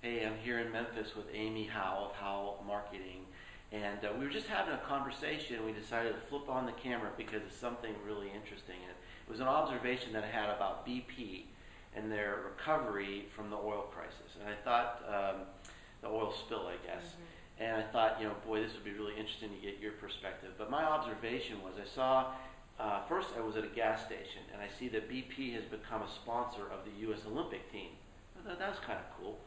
Hey, I'm here in Memphis with Amy Howe of Howe Marketing, and we were just having a conversation. We decided to flip on the camera because it's something really interesting. It was an observation that I had about BP and their recovery from the oil crisis. And I thought, the oil spill, I guess. And I thought, boy, this would be really interesting to get your perspective. But my observation was I saw, first I was at a gas station, and I see that BP has become a sponsor of the U.S. Olympic team. I thought that was kind of cool.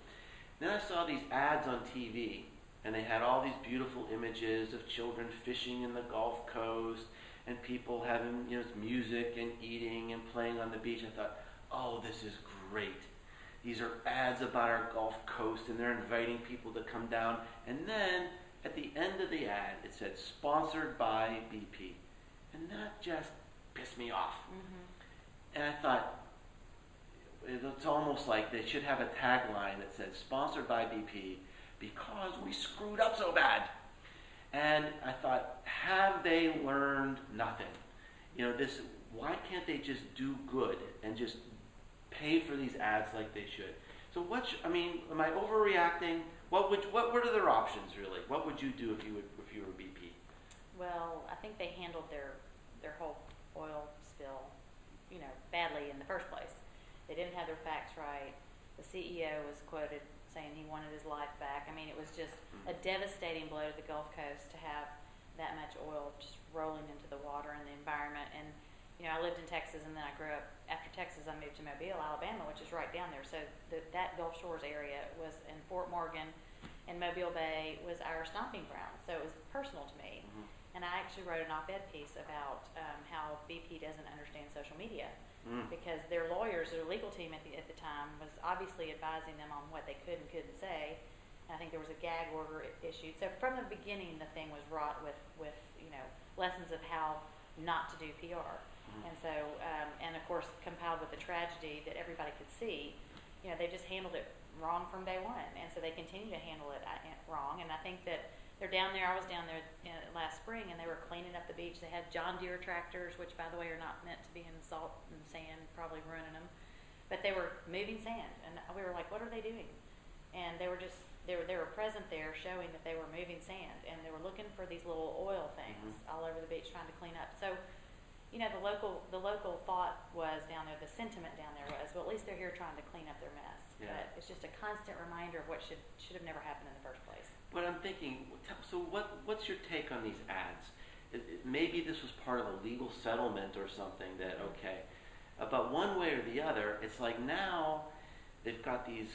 Then I saw these ads on TV, and they had all these beautiful images of children fishing in the Gulf Coast and people having music and eating and playing on the beach. I thought, oh, this is great. These are ads about our Gulf Coast, and they're inviting people to come down. And then at the end of the ad, it said, sponsored by BP. And that just pissed me off. And I thought, it's almost like they should have a tagline that says, sponsored by BP because we screwed up so bad. And I thought, have they learned nothing? Why can't they just do good and just pay for these ads like they should? So am I overreacting? What are their options really? What would you do if you were BP? Well, I think they handled their whole oil spill, badly in the first place. They didn't have their facts right. The CEO was quoted saying he wanted his life back. I mean, it was just a devastating blow to the Gulf Coast to have that much oil just rolling into the water and the environment. And I lived in Texas, and then I grew up. After Texas, I moved to Mobile, Alabama, which is right down there. So that Gulf Shores area was in Fort Morgan, and Mobile Bay was our stomping ground. So it was personal to me. And I actually wrote an op-ed piece about how BP doesn't understand social media. Because their lawyers, their legal team at the time, was obviously advising them on what they could and couldn't say. And I think there was a gag order issued. So from the beginning, the thing was wrought with lessons of how not to do PR. And so, and of course, compiled with the tragedy that everybody could see, they just handled it wrong from day one. And so they continue to handle it wrong. And I think that they're down there. I was down there last spring, and they were cleaning up the beach. They had John Deere tractors, which, by the way, are not meant to be in salt and sand, probably ruining them. But they were moving sand, and we were like, "What are they doing?" And they were present there, showing that they were moving sand, and they were looking for these little oil things all over the beach, trying to clean up. So, the local thought was down there, the sentiment down there was, well, at least they're here trying to clean up their mess. Yeah. But it's just a constant reminder of what should have never happened in the first place. But I'm thinking, so what's your take on these ads? Maybe this was part of a legal settlement or something that, okay. But one way or the other, it's like now they've got these,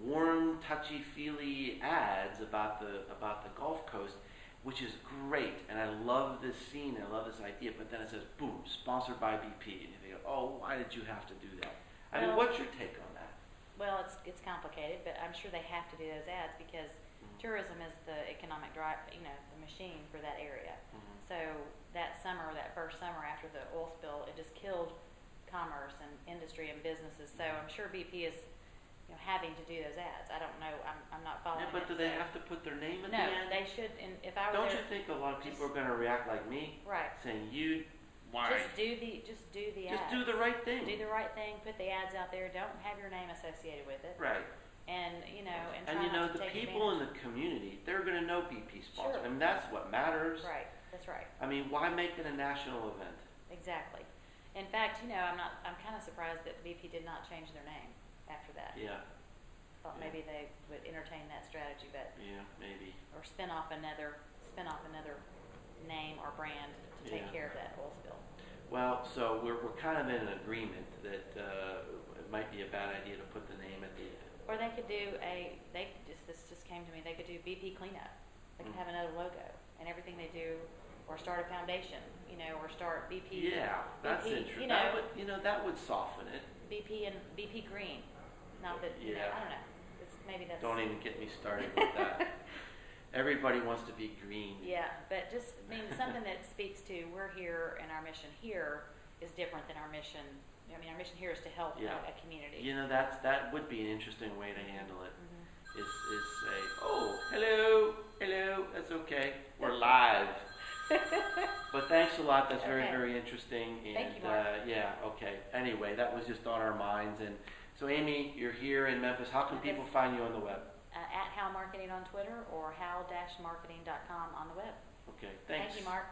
warm, touchy-feely ads about the Gulf Coast, which is great. And I love this scene, I love this idea, but then it says, boom, sponsored by BP. And you think, oh, why did you have to do that? I mean, what's your take on that? Well, it's complicated, but I'm sure they have to do those ads because tourism is the economic drive, the machine for that area. So that first summer after the oil spill, it just killed commerce and industry and businesses. So I'm sure BP is, having to do those ads. I don't know. I'm not following. Yeah, but do they have to put their name at no, the end? No, they should. And if I were don't there, you think a lot of people are going to react like me? Right. Saying why? Just do the ads. Just do the right thing. Do the right thing. Put the ads out there. Don't have your name associated with it. Right. And the people in the community, they're going to know BP sponsor. Sure. I mean, that's what matters. Right. That's right. I mean, why make it a national event? Exactly. In fact, I'm kind of surprised that BP did not change their name after that. Yeah. Thought maybe they would entertain that strategy, but yeah, maybe. Or spin off another name or brand to take care of that oil spill. Well, so we're kind of in an agreement that it might be a bad idea to put the name at the end. Or they could do this just came to me, they could do BP cleanup. They could have another logo and everything they do, or start a foundation, or start BP. Yeah, that's interesting. That would soften it. BP and BP Green. Not that, I don't know. Maybe that's... Don't even get me started with that. Everybody wants to be green. Yeah, but just, something that speaks to we're here and our mission here is different than our mission. Our mission here is to help a community. That would be an interesting way to handle it. Is say, oh, hello, that's okay. We're live. But thanks a lot. That's very, very interesting. And thank you, Mark. okay. Anyway, that was just on our minds, and So Amy, you're here in Memphis. How can people find you on the web? At How Marketing on Twitter or how-marketing.com on the web. Okay, thanks. Thank you, Mark.